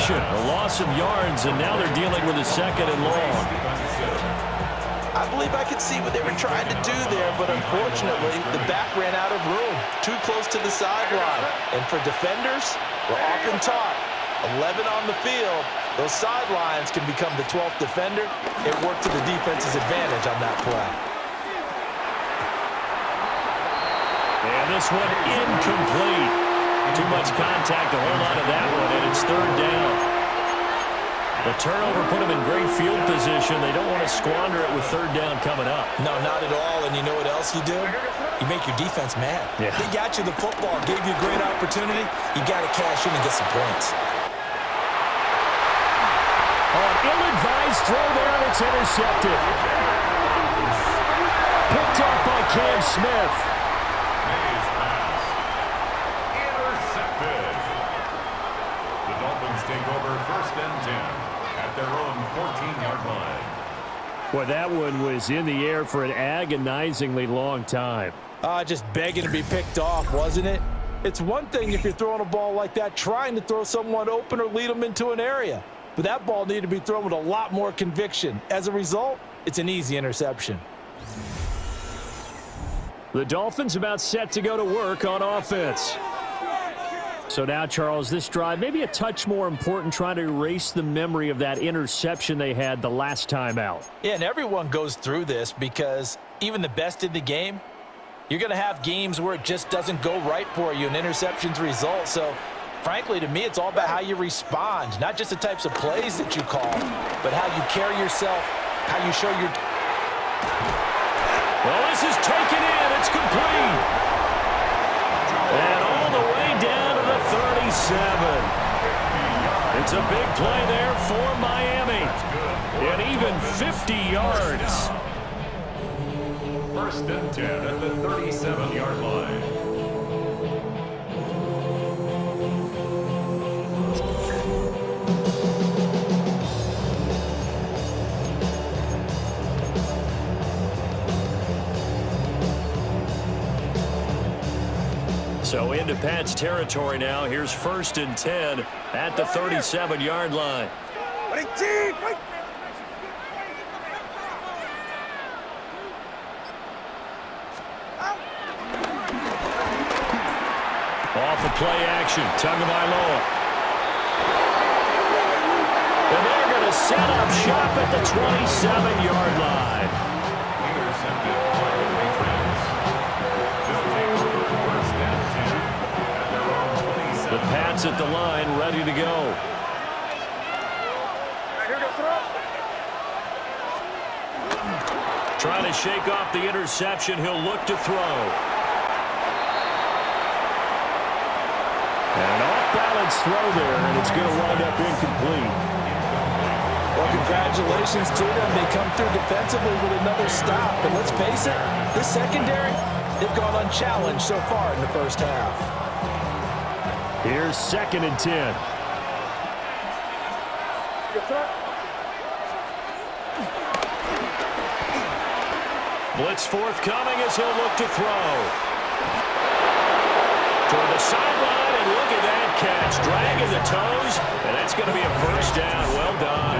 completion, a loss of yards, and now they're dealing with a 2nd and long. I believe I could see what they were trying to do there, but unfortunately, the back ran out of room, too close to the sideline. And for defenders, we're often taught, 11 on the field, those sidelines can become the 12th defender. It worked to the defense's advantage on that play. And this one incomplete. Too much contact to hold on to that one, and it's 3rd down. The turnover put them in great field position. They don't want to squander it with 3rd down coming up. No, not at all. And you know what else you do? You make your defense mad. Yeah. They got you the football, gave you a great opportunity. You got to cash in and get some points. Ill-advised throw there, and it's intercepted. Picked off by Cam Smith. Intercepted. The Dolphins take over 1st and 10 at their own 14-yard line. Well, that one was in the air for an agonizingly long time. Just begging to be picked off, wasn't it? It's one thing if you're throwing a ball like that, trying to throw someone open or lead them into an area. But that ball needed to be thrown with a lot more conviction. As a result, it's an easy interception. The Dolphins about set to go to work on offense. So now, Charles, this drive maybe a touch more important, trying to erase the memory of that interception they had the last time out. Yeah, and everyone goes through this because even the best in the game, you're going to have games where it just doesn't go right for you and interceptions result. So, frankly, to me, it's all about how you respond, not just the types of plays that you call, but how you carry yourself, how you show your... Well, this is taken in. It's complete. And all the way down to the 37. It's a big play there for Miami. And even 50 yards. 1st and 10 at the 37-yard line. So into Pat's territory now. Here's 1st and 10 at the 37-yard line. Off the play action, Tagovailoa. And they're going to set up shop at the 27-yard line. Intercepted by the Patriots. They'll take over 1st and 10 at their own 27. The Pats at the line, ready to go. Trying to shake off the interception. He'll look to throw. And an off-balance throw there, and it's going to wind up incomplete. Well, congratulations to them. They come through defensively with another stop. And let's face it, this secondary, they've gone unchallenged so far in the 1st half. Here's 2nd and 10. Blitz forthcoming as he'll look to throw. Toward the sideline, and look at that catch. Dragging the toes, and that's going to be a 1st down. Well done.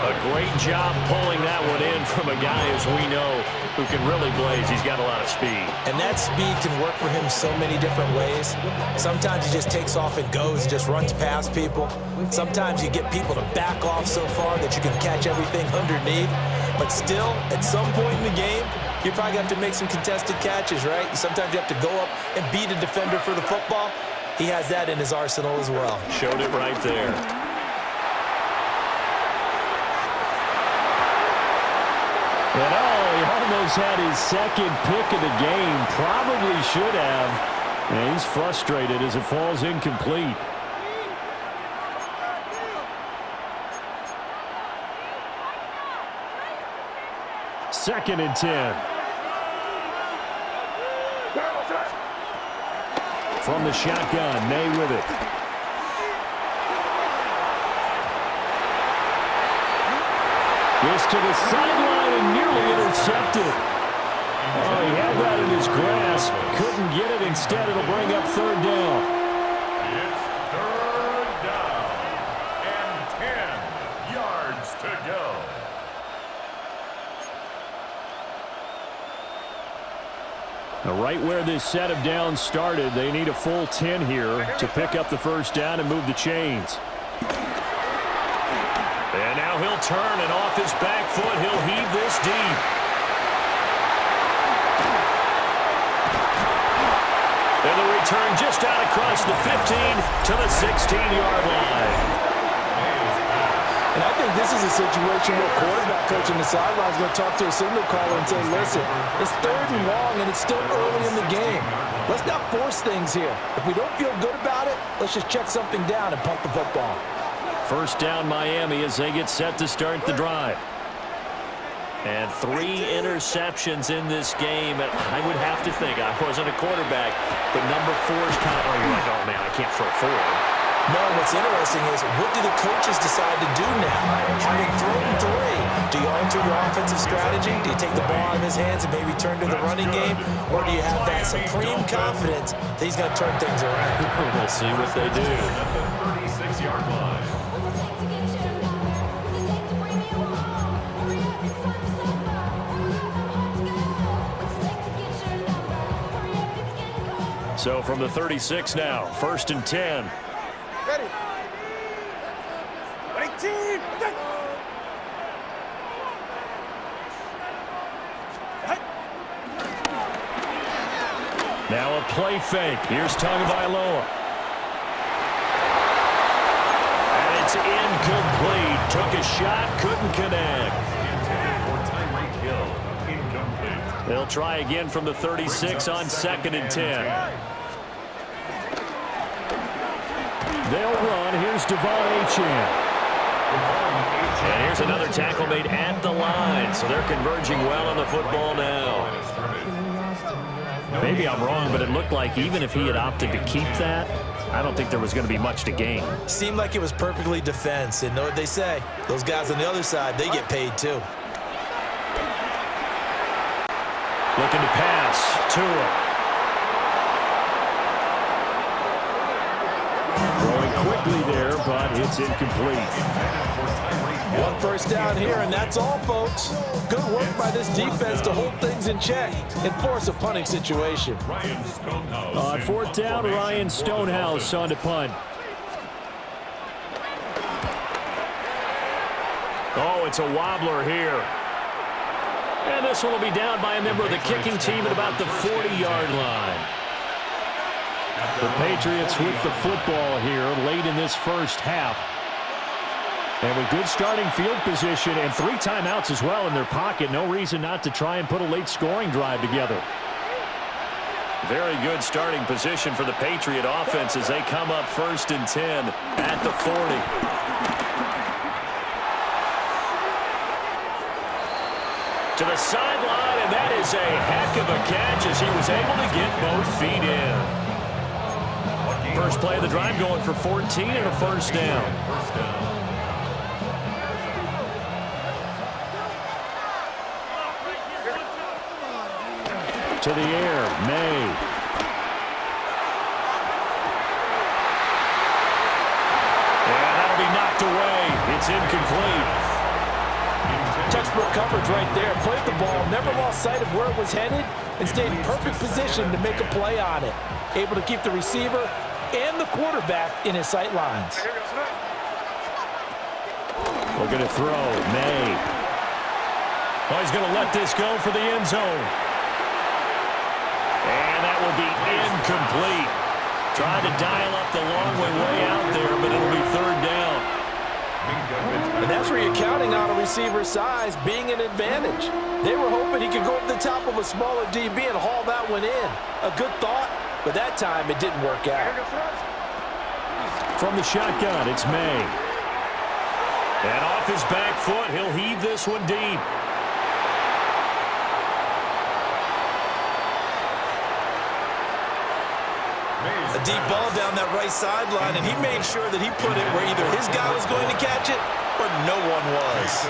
A great job pulling that one in from a guy, as we know, who can really blaze. He's got a lot of speed. And that speed can work for him so many different ways. Sometimes he just takes off and goes, just runs past people. Sometimes you get people to back off so far that you can catch everything underneath. But still, at some point in the game, you probably have to make some contested catches, right? Sometimes you have to go up and beat a defender for the football. He has that in his arsenal as well. Showed it right there. And he almost had his 2nd pick of the game. Probably should have. And he's frustrated as it falls incomplete. Second and 10. From the shotgun, May with it. Gets to the sideline and nearly intercepted. Oh, he had that in his grasp. Couldn't get it. Instead, it'll bring up 3rd down. It's Right where this set of downs started, they need a full 10 here to pick up the first down and move the chains. And now he'll turn, and off his back foot, he'll heave this deep. And the return just out across the 15 to the 16-yard line. And I think this is a situation where quarterback coach on the sideline is going to talk to a signal caller and say, listen, it's 3rd and long, and it's still early in the game. Let's not force things here. If we don't feel good about it, let's just check something down and punt the football. First down, Miami, as they get set to start the drive. And 3 interceptions in this game. And I would have to think, I wasn't a quarterback, but number 4 is kind of, you're like, oh, man, I can't throw 4. No, what's interesting is, what do the coaches decide to do now? Having thrown 3, do you alter your offensive strategy? Do you take the ball out of his hands and maybe turn to the running game? Or do you have that supreme confidence that he's going to turn things around? We'll see what they do. At the 36-yard line. So from the 36 now, 1st and 10. Ready. 18. Now a play fake. Here's Tagovailoa. And it's incomplete. Took a shot, couldn't connect. They'll try again from the 36 on 2nd and 10. They'll run. Here's Devon Achane. And here's another tackle made at the line. So they're converging well on the football now. Maybe I'm wrong, but it looked like even if he had opted to keep that, I don't think there was going to be much to gain. Seemed like it was perfectly defense. And know what they say? Those guys on the other side, they get paid too. Looking to pass. Tua. Throwing quickly there, but it's incomplete. 1 first down here, and that's all, folks. Good work by this defense to hold things in check and force a punting situation. On 4th down, Ryan Stonehouse on to punt. Oh, it's a wobbler here. And this one will be down by a member of the kicking team at about the 40-yard line. The Patriots with the football here late in this first half. And with good starting field position and 3 timeouts as well in their pocket, no reason not to try and put a late scoring drive together. Very good starting position for the Patriot offense as they come up 1st and 10 at the 40. To the sideline, and that is a heck of a catch as he was able to get both feet in. First play of the drive going for 14 and a first down. To the air, May. And that'll be knocked away. It's incomplete. Textbook coverage right there. Played the ball, never lost sight of where it was headed, and stayed in perfect position to make a play on it. Able to keep the receiver and the quarterback in his sight lines. Looking to throw, May. Oh, he's going to let this go for the end zone. And that will be incomplete. Trying to dial up the long way out there, but it'll be 3rd down. And that's where you're counting on a receiver's size being an advantage. They were hoping he could go over the top of a smaller DB and haul that one in. A good thought, but that time it didn't work out. From the shotgun, it's May. And off his back foot, he'll heave this one deep. A deep ball down that right sideline, and he made sure that he put it where either his guy was going to catch it or no one was.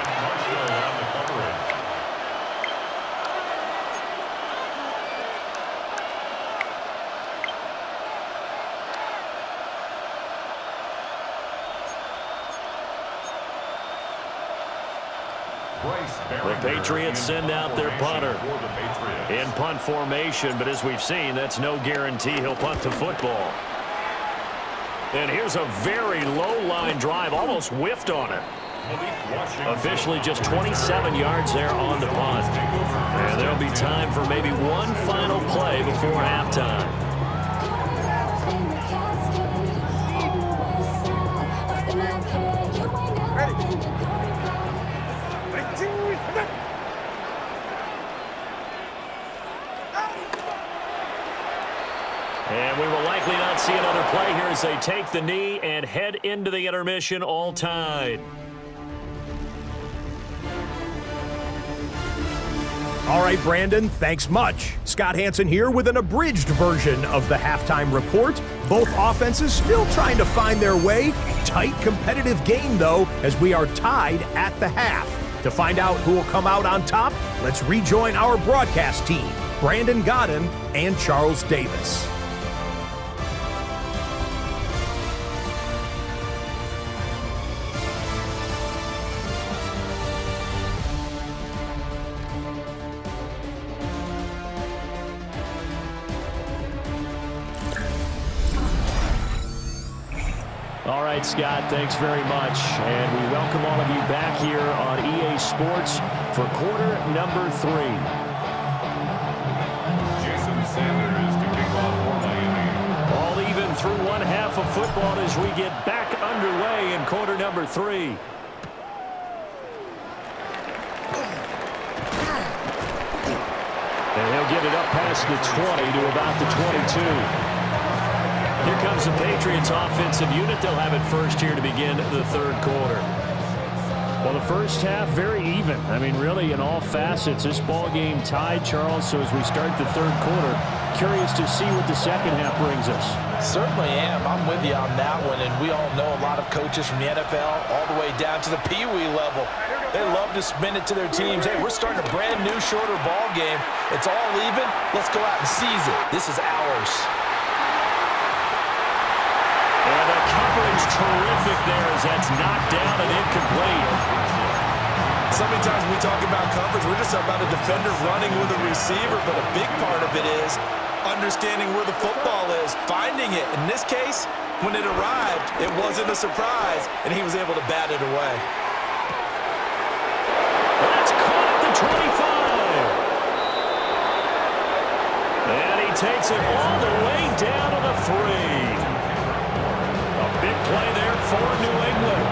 The Patriots send out their punter in punt formation, but as we've seen, that's no guarantee he'll punt the football. And here's a very low-line drive, almost whiffed on it. Officially just 27 yards there on the punt. And there'll be time for maybe one final play before halftime. And we will likely not see another play here as they take the knee and head into the intermission all tied. All right, Brandon, thanks much. Scott Hansen here with an abridged version of the halftime report. Both offenses still trying to find their way. Tight, competitive game, though, as we are tied at the half. To find out who will come out on top, let's rejoin our broadcast team, Brandon Godden and Charles Davis. All right, Scott, thanks very much. And we welcome all of you back here on EA Sports for quarter number 3. Jason Sanders to kick off for Miami. All even through one half of football as we get back underway in quarter number 3. And he'll get it up past the 20 to about the 22. Here comes the Patriots offensive unit. They'll have it first here to begin the third quarter. Well, the first half, very even. I mean, really, in all facets, this ball game tied, Charles. So as we start the third quarter, curious to see what the second half brings us. Certainly am. I'm with you on that one, and we all know a lot of coaches from the NFL all the way down to the Pee-wee level. They love to spin it to their teams. Hey, we're starting a brand new, shorter ball game. It's all even. Let's go out and seize it. This is ours. And the coverage terrific there as that's knocked down and incomplete. So many times when we talk about coverage, we're just about a defender running with a receiver, but a big part of it is understanding where the football is, finding it. In this case, when it arrived, it wasn't a surprise, and he was able to bat it away. That's caught at the 25. And he takes it all the way down to the 3. A big play there for New England.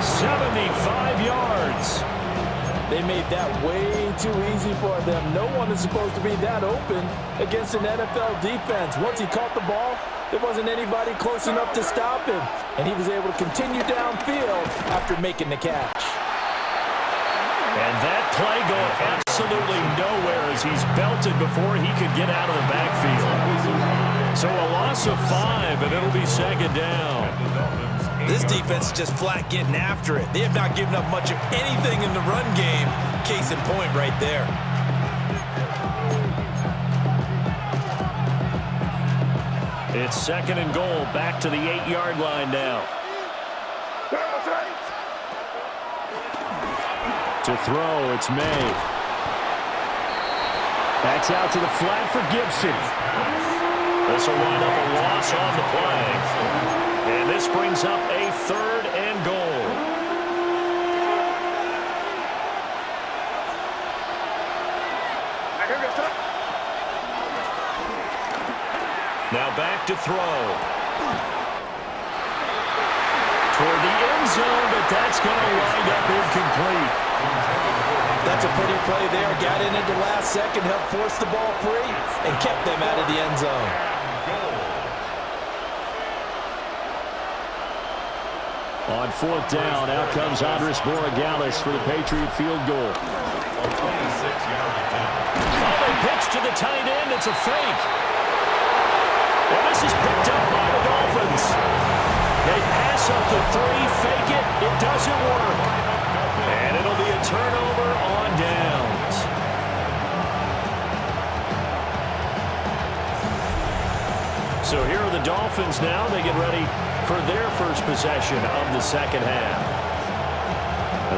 75 yards. They made that way too easy for them. No one is supposed to be that open against an NFL defense. Once he caught the ball, there wasn't anybody close enough to stop him. And he was able to continue downfield after making the catch. And that play going absolutely nowhere as he's belted before he could get out of the backfield. So a loss of 5, and it'll be second down. This defense is just flat getting after it. They have not given up much of anything in the run game. Case in point right there. It's second and goal, back to the 8-yard line now. To throw, it's May. Backs out to the flat for Gibson. This will wind up a loss on the play. And this brings up a third and goal. Now back to throw. Toward the end zone, but that's going to wind up incomplete. That's a pretty play there. Got in at the last second, helped force the ball free, and kept them out of the end zone. On fourth down, out comes Andres Borregales for the Patriot field goal. They pitch to the tight end. It's a fake. Well, this is picked up by the Dolphins. They pass up the 3, fake it. It doesn't work. And it'll be a turnover on downs. So here are the Dolphins now. They get ready for their first possession of the second half.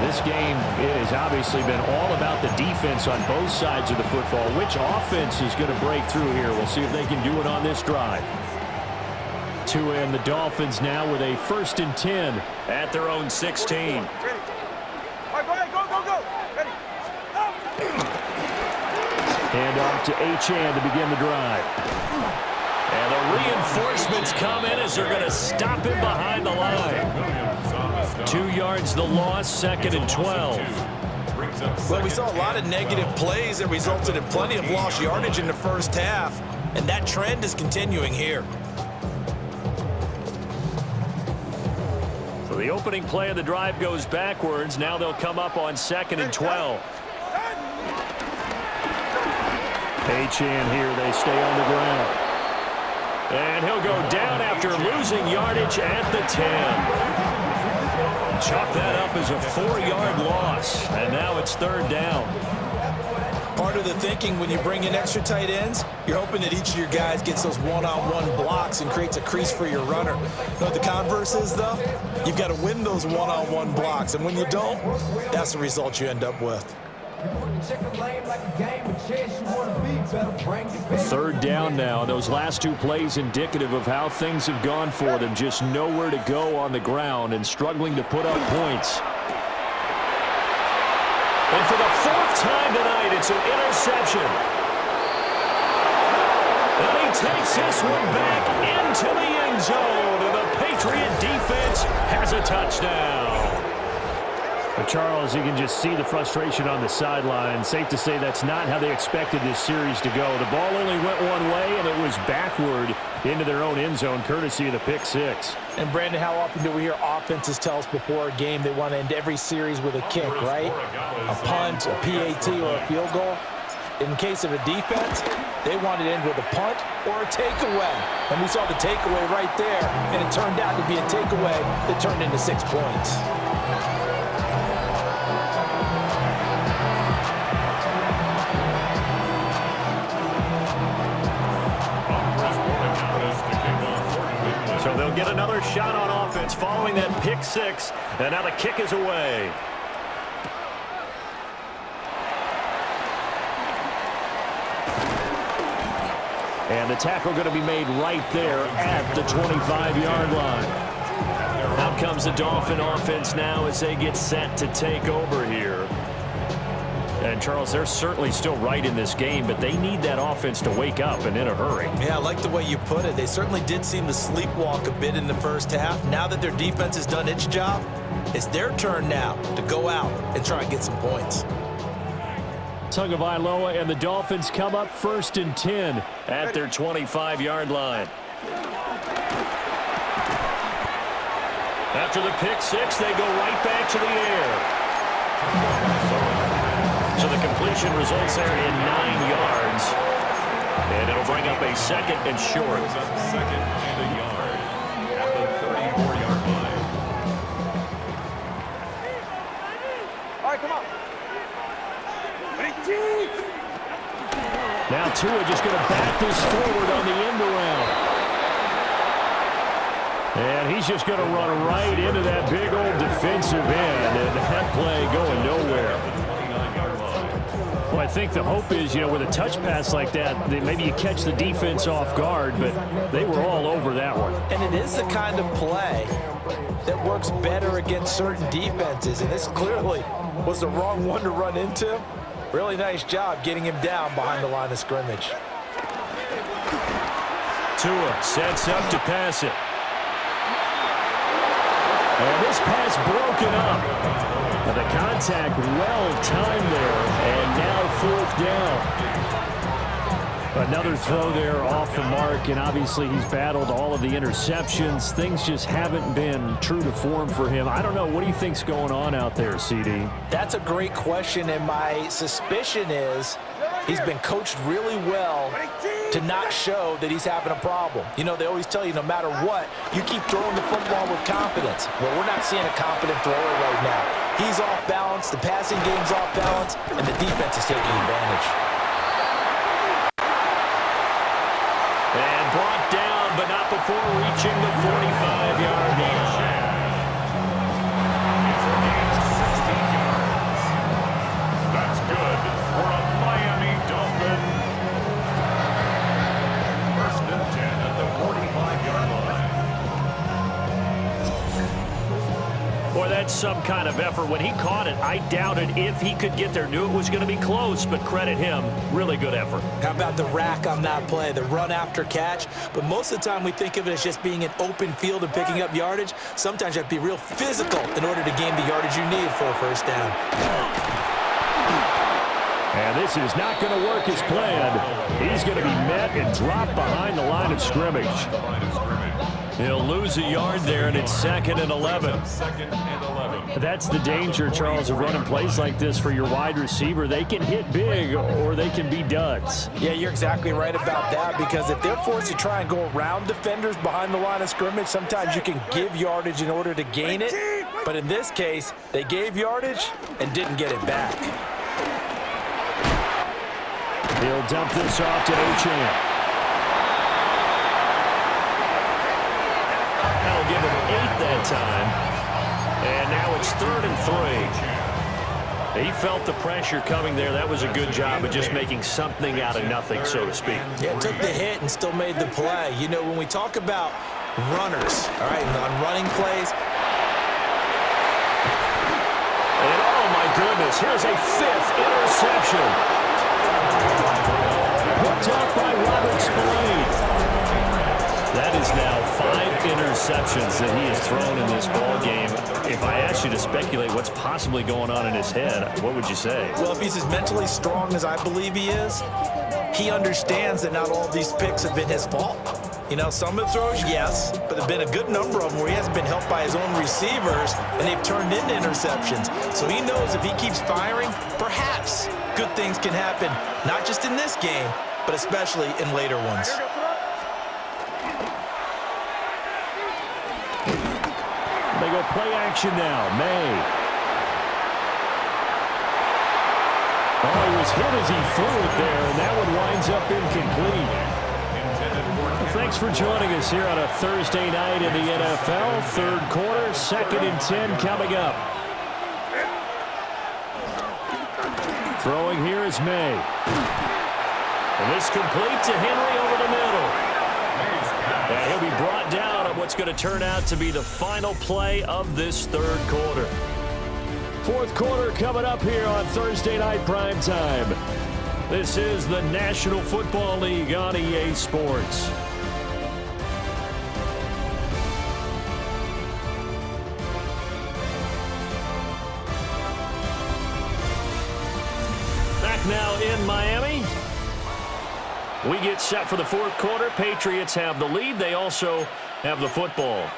This game has obviously been all about the defense on both sides of the football. Which offense is going to break through here? We'll see if they can do it on this drive. Tua and the Dolphins now with a 1st and 10 at their own 16. Hand off to Achane to begin the drive. And the reinforcements come in as they're going to stop him behind the line. 2 yards the loss, 2nd and 12. Well, we saw a lot of negative plays that resulted in plenty of lost yardage in the first half, and that trend is continuing here. So the opening play of the drive goes backwards. Now they'll come up on 2nd and 12. Achane here, they stay on the ground. And he'll go down after losing yardage at the 10. Chalk that up as a 4-yard loss, and now it's 3rd down. Part of the thinking when you bring in extra tight ends, you're hoping that each of your guys gets those one-on-one blocks and creates a crease for your runner. You know what the converse is, though? You've got to win those one-on-one blocks, and when you don't, that's the result you end up with. 3rd down now. Those last 2 plays indicative of how things have gone for them. Just nowhere to go on the ground and struggling to put up points. And for the 4th time tonight, it's an interception. And he takes this one back into the end zone. And the Patriot defense has a touchdown. But Charles, you can just see the frustration on the sideline. Safe to say that's not how they expected this series to go. The ball only went one way, and it was backward into their own end zone, courtesy of the pick 6. And, Brandon, how often do we hear offenses tell us before a game they want to end every series with a kick, right? A punt, a PAT, or a field goal. In case of a defense, they want it in with a punt or a takeaway. And we saw the takeaway right there, and it turned out to be a takeaway that turned into 6 points. So they'll get another shot on offense following that pick 6, and now the kick is away. And the tackle going to be made right there at the 25-yard line. Out comes the Dolphin offense now as they get set to take over here. And, Charles, they're certainly still right in this game, but they need that offense to wake up and in a hurry. Yeah, I like the way you put it. They certainly did seem to sleepwalk a bit in the first half. Now that their defense has done its job, it's their turn now to go out and try and get some points. Tagovailoa and the Dolphins come up 1st and 10 at their 25-yard line. After the pick 6, they go right back to the air. So the completion results there in 9 yards. And it'll bring up a 2nd and short. 2nd and a yard at the 34-yard line. All right, come on. Now Tua just going to back this forward on the end around. And he's just going to run right into that big old defensive end. And that play going nowhere. Well, I think the hope is, with a touch pass like that, maybe you catch the defense off guard, but they were all over that one. And it is the kind of play that works better against certain defenses, and this clearly was the wrong one to run into. Really nice job getting him down behind the line of scrimmage. Tua sets up to pass it. And this pass broken up. And the contact well-timed there, and now 4th down. Another throw there off the mark, and obviously he's battled all of the interceptions. Things just haven't been true to form for him. I don't know. What do you think's going on out there, CD? That's a great question, and my suspicion is he's been coached really well to not show that he's having a problem. They always tell you no matter what, you keep throwing the football with confidence. Well, we're not seeing a confident thrower right now. He's off balance, the passing game's off balance, and the defense is taking advantage. And brought down, but not before reaching the 45-yard line. Boy, that's some kind of effort. When he caught it, I doubted if he could get there. Knew it was going to be close, but credit him. Really good effort. How about the rack on that play, the run after catch? But most of the time we think of it as just being an open field and picking up yardage. Sometimes you have to be real physical in order to gain the yardage you need for a first down. And this is not going to work as planned. He's going to be met and dropped behind the line of scrimmage. He'll lose a yard there, and it's 2nd and 11. That's the danger, Charles, of running plays like this for your wide receiver. They can hit big or they can be duds. Yeah, you're exactly right about that, because if they're forced to try and go around defenders behind the line of scrimmage, sometimes you can give yardage in order to gain it. But in this case, they gave yardage and didn't get it back. He'll dump this off to Ochan. That'll give him 8 that time. And now it's 3rd and 3. He felt the pressure coming there. That was a good job of just making something out of nothing, so to speak. Yeah, took the hit and still made the play. You know, when we talk about runners, all right, on running plays. And oh my goodness, here's a 5th interception. Picked up by Robert Spillane. That is now 5 interceptions that he has thrown in this ball game. If I asked you to speculate what's possibly going on in his head, what would you say? Well, if he's as mentally strong as I believe he is, he understands that not all of these picks have been his fault. You know, some of the throws, yes, but there have been a good number of them where he hasn't been helped by his own receivers, and they've turned into interceptions. So he knows if he keeps firing, perhaps good things can happen, not just in this game, but especially in later ones. They go play action now. May. Oh, he was hit as he threw it there, and that one winds up incomplete. Well, thanks for joining us here on a Thursday night in the NFL. 3rd quarter, 2nd and 10 coming up. Throwing here is May. And this complete to Henry over the middle. And he'll be brought down on what's going to turn out to be the final play of this 3rd quarter. 4th quarter coming up here on Thursday Night Primetime. This is the National Football League on EA Sports. Back now in Miami. We get set for the 4th quarter. Patriots have the lead. They also have the football.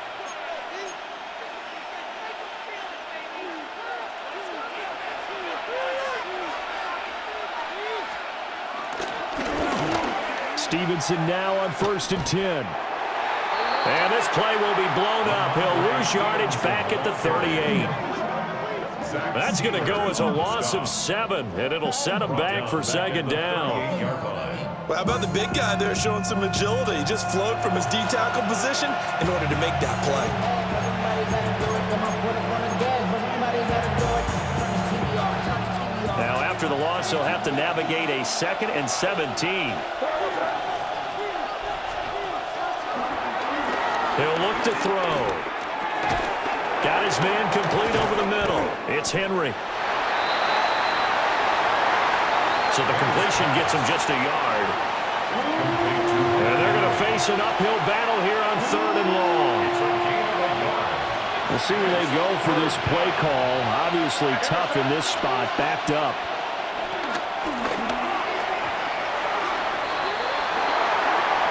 Stevenson now on 1st and 10. And this play will be blown up. He'll lose yardage back at the 38. That's going to go as a loss of 7, and it'll set him back for 2nd down. Well, how about the big guy there showing some agility? He just flowed from his D-tackle position in order to make that play. Now, after the loss, he'll have to navigate a 2nd and 17. He'll look to throw. Got his man complete over the middle. It's Henry. So the completion gets him just a yard. And they're going to face an uphill battle here on 3rd and long. We'll see where they go for this play call. Obviously tough in this spot, backed up.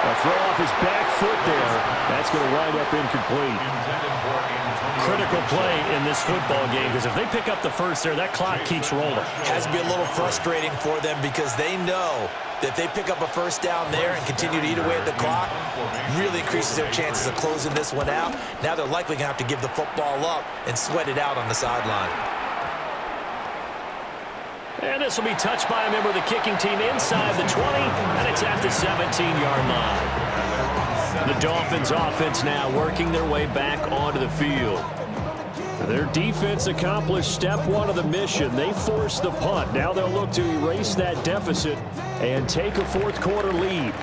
A throw off his back foot there. That's going to wind up incomplete. Critical play in this football game, because if they pick up the first there, that clock keeps rolling. Has to be a little frustrating for them, because they know that if they pick up a first down there and continue to eat away at the clock, really increases their chances of closing this one out. Now they're likely going to have to give the football up and sweat it out on the sideline. And this will be touched by a member of the kicking team inside the 20, and it's at the 17-yard line. The Dolphins offense now working their way back onto the field. Their defense accomplished step 1 of the mission. They forced the punt. Now they'll look to erase that deficit and take a 4th quarter lead.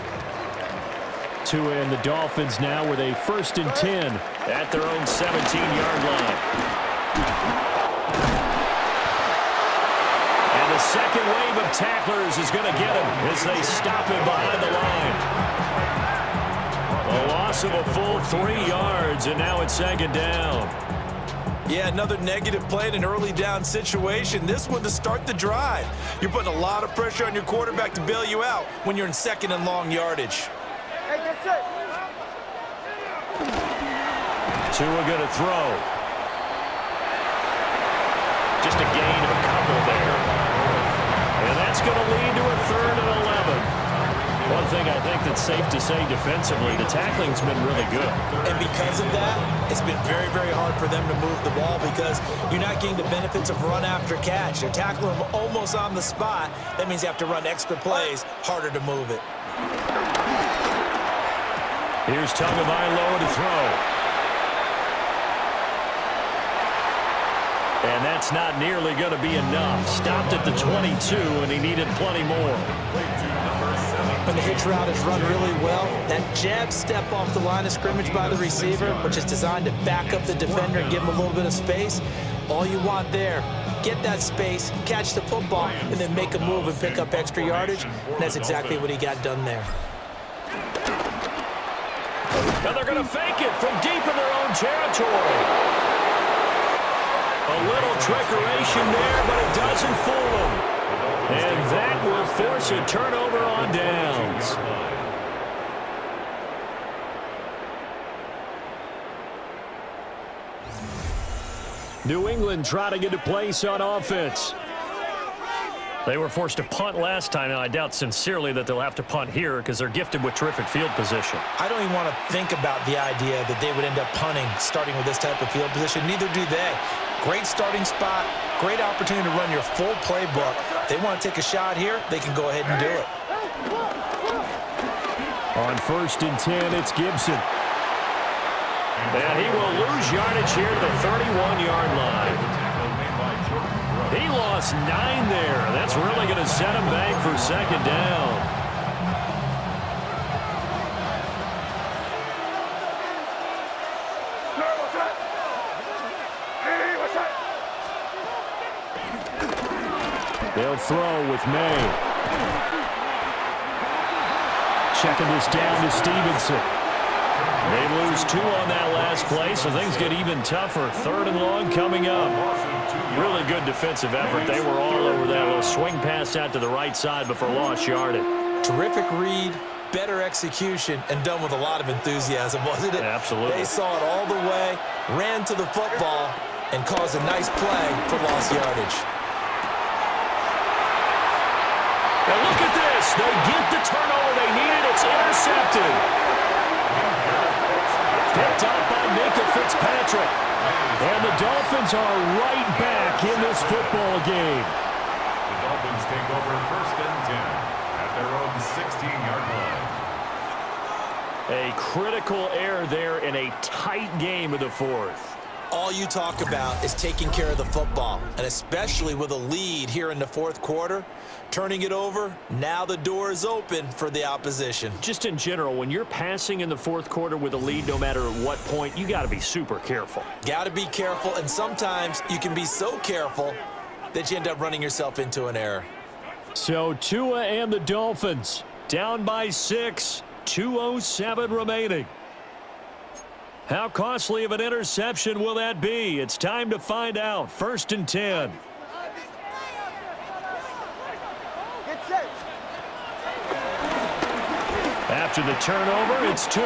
To end the Dolphins now with a 1st and 10 at their own 17-yard line. And the second wave of tacklers is going to get him as they stop him behind the line. A loss of a full 3 yards, and now it's second down. Yeah, another negative play in an early down situation. This one to start the drive. You're putting a lot of pressure on your quarterback to bail you out when you're in second and long yardage. Hey, that's it. Tua going to throw. Just a gain of a couple there. And that's going to lead to a 3rd and 11. One thing I think that's safe to say defensively, the tackling's been really good. And because of that, it's been very, very hard for them to move the ball because you're not getting the benefits of run after catch. They're tackling them almost on the spot. That means you have to run extra plays, harder to move it. Here's Tagovailoa to throw. And that's not nearly going to be enough. Stopped at the 22, and he needed plenty more. When the hitch route is run really well, that jab step off the line of scrimmage by the receiver, which is designed to back up the defender and give him a little bit of space, all you want there, get that space, catch the football, and then make a move and pick up extra yardage, and that's exactly what he got done there. And they're going to fake it from deep in their own territory. A little trickeration there, but it doesn't fool them. And that will force a turnover on downs. New England trying to get a place on offense. They were forced to punt last time, and I doubt sincerely that they'll have to punt here because they're gifted with terrific field position. I don't even want to think about the idea that they would end up punting starting with this type of field position. Neither do they. Great starting spot, great opportunity to run your full playbook. If they want to take a shot here, they can go ahead and do it. On 1st and 10, it's Gibson. And he will lose yardage here to the 31-yard line. He lost 9 there. That's really going to set him back for second down. They'll throw with May. Checking this down to Stevenson. They lose 2 on that last play, so things get even tougher. 3rd and long coming up. Really good defensive effort. They were all over that little swing pass out to the right side before lost yardage. Terrific read, better execution, and done with a lot of enthusiasm, wasn't it? Absolutely. They saw it all the way, ran to the football, and caused a nice play for lost yardage. Now look at this. They get the turnover they needed. It's intercepted. Picked up by Minkah Fitzpatrick. And the Dolphins are right back in this football game. The Dolphins take over 1st and 10 at their own 16-yard line. A critical error there in a tight game of the 4th. All you talk about is taking care of the football, and especially with a lead here in the 4th quarter, turning it over, now the door is open for the opposition. Just in general, when you're passing in the 4th quarter with a lead, no matter at what point, you got to be super careful. Got to be careful, and sometimes you can be so careful that you end up running yourself into an error. So Tua and the Dolphins down by 6, 2:07 remaining. How costly of an interception will that be? It's time to find out. 1st and 10. After the turnover, it's Tua.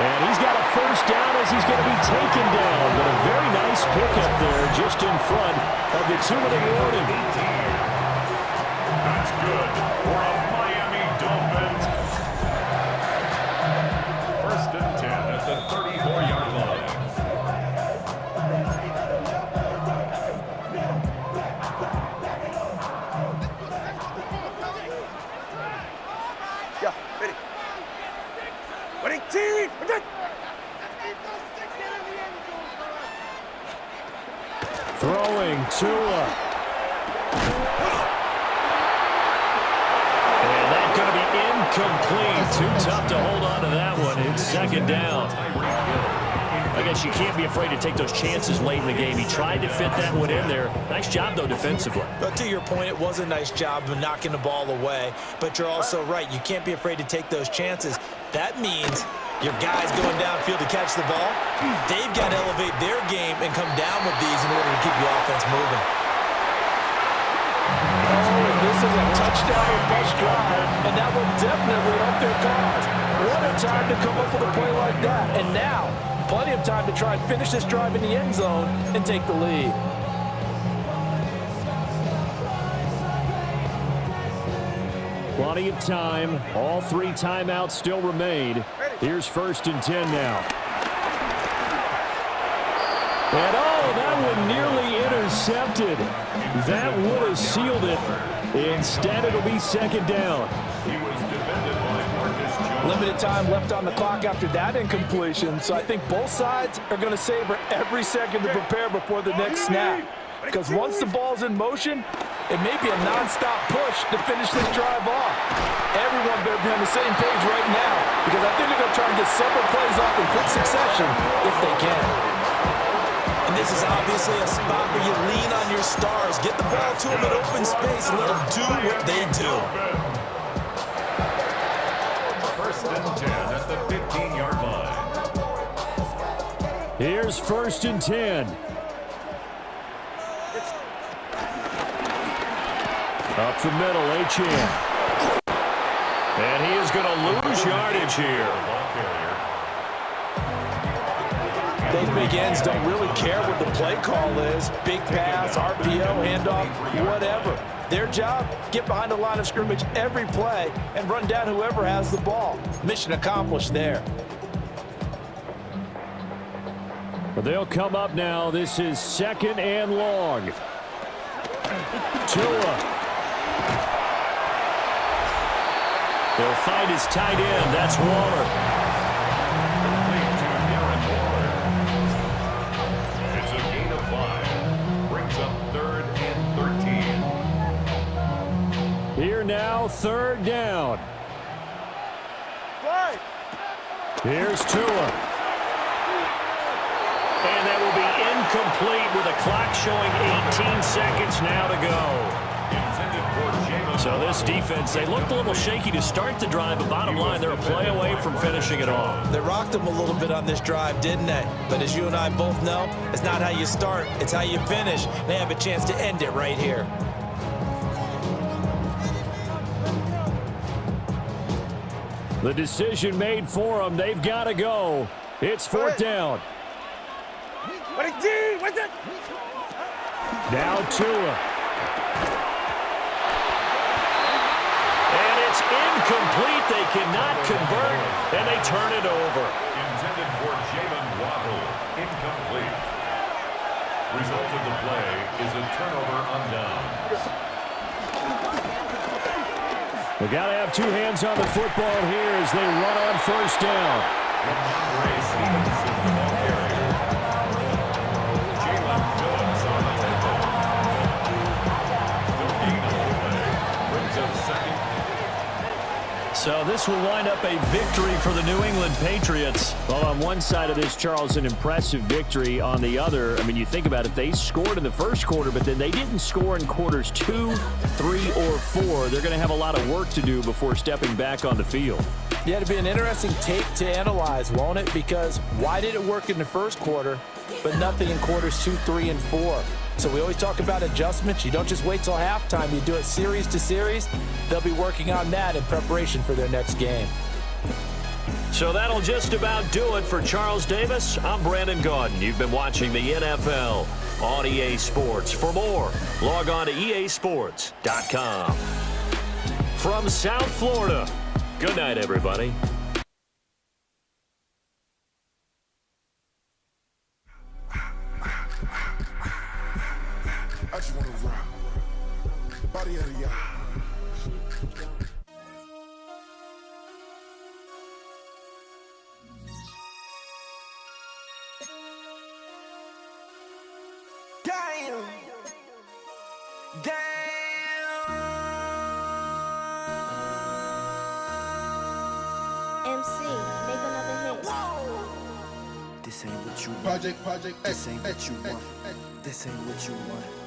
And he's got a 1st down as he's going to be taken down. But a very nice pickup there just in front of the 2-minute warning. That's good for a Miami Dolphins. 1st and 10 at the 34-yard line. Yeah, ready. Ready, team. Throwing Tua. And that's going to be incomplete. Too tough to hold on to that one. It's 2nd second down. I guess you can't be afraid to take those chances late in the game. He tried to fit that one in there. Nice job, though, defensively. But to your point, it was a nice job of knocking the ball away. But you're also right. You can't be afraid to take those chances. That means your guys going downfield to catch the ball, they've got to elevate their game and come down with these in order to keep your offense moving. Oh, and this is a touchdown or bust drive, and that will definitely help their cause. What a time to come up with a play like that. And now, plenty of time to try and finish this drive in the end zone and take the lead. Plenty of time. All 3 timeouts still remain. Here's 1st and 10 now. And that one nearly intercepted. That would have sealed it. Instead, it'll be 2nd down. He was defended by Marcus Jones. Limited time left on the clock after that incompletion, so I think both sides are going to savor every second to prepare before the next snap. Because once the ball's in motion, it may be a non-stop push to finish this drive off. Everyone better be on the same page right now, because I think they're going to try and get several plays off in quick succession if they can. And this is obviously a spot where you lean on your stars. Get the ball to them in open space and let them do what they do. 1st and 10 at the 15-yard line. Here's 1st and 10. Up the middle, Achane. And he is going to lose yardage here. Those big ends don't really care what the play call is. Big pass, RPO, handoff, whatever. Their job, get behind the line of scrimmage every play and run down whoever has the ball. Mission accomplished there. But they'll come up now. This is 2nd and long. Tua. They'll find his tight end. That's Waller. It's a gain of 5. Brings up 3rd and 13. Here now, 3rd down. Here's Tua. And that will be incomplete with a clock showing 18 seconds now to go. So this defense, they looked a little shaky to start the drive, but bottom line, they're a play away from finishing it off. They rocked them a little bit on this drive, didn't they? But as you and I both know, it's not how you start, it's how you finish. They have a chance to end it right here. The decision made for them. They've got to go. It's 4th down. Now Tua. And it's incomplete. They cannot convert, and they turn it over. Intended for Jalen Waddle. Incomplete. Result of the play is a turnover on downs. They got to have 2 hands on the football here as they run on 1st down. Ray Stevens is the ball carrier. Jalen Phillips on the tackle. No gain on the play. Brings up 2nd. So this will wind up a victory for the New England Patriots. Well, on one side of this, Charles, an impressive victory. On the other, I mean, you think about it, they scored in the 1st quarter, but then they didn't score in quarters 2, 3, or 4. They're going to have a lot of work to do before stepping back on the field. Yeah, it'll be an interesting tape to analyze, won't it? Because why did it work in the 1st quarter, but nothing in quarters 2, 3, and 4? So we always talk about adjustments. You don't just wait till halftime. You do it series to series. They'll be working on that in preparation for their next game. So that'll just about do it for Charles Davis. I'm Brandon Gaudin. You've been watching the NFL on EA Sports. For more, log on to easports.com. From South Florida, good night, everybody. I just wanna rock the body of y'all. Damn. MC, make another hit. This ain't what you want. Project, This ain't what you want. This ain't what you want.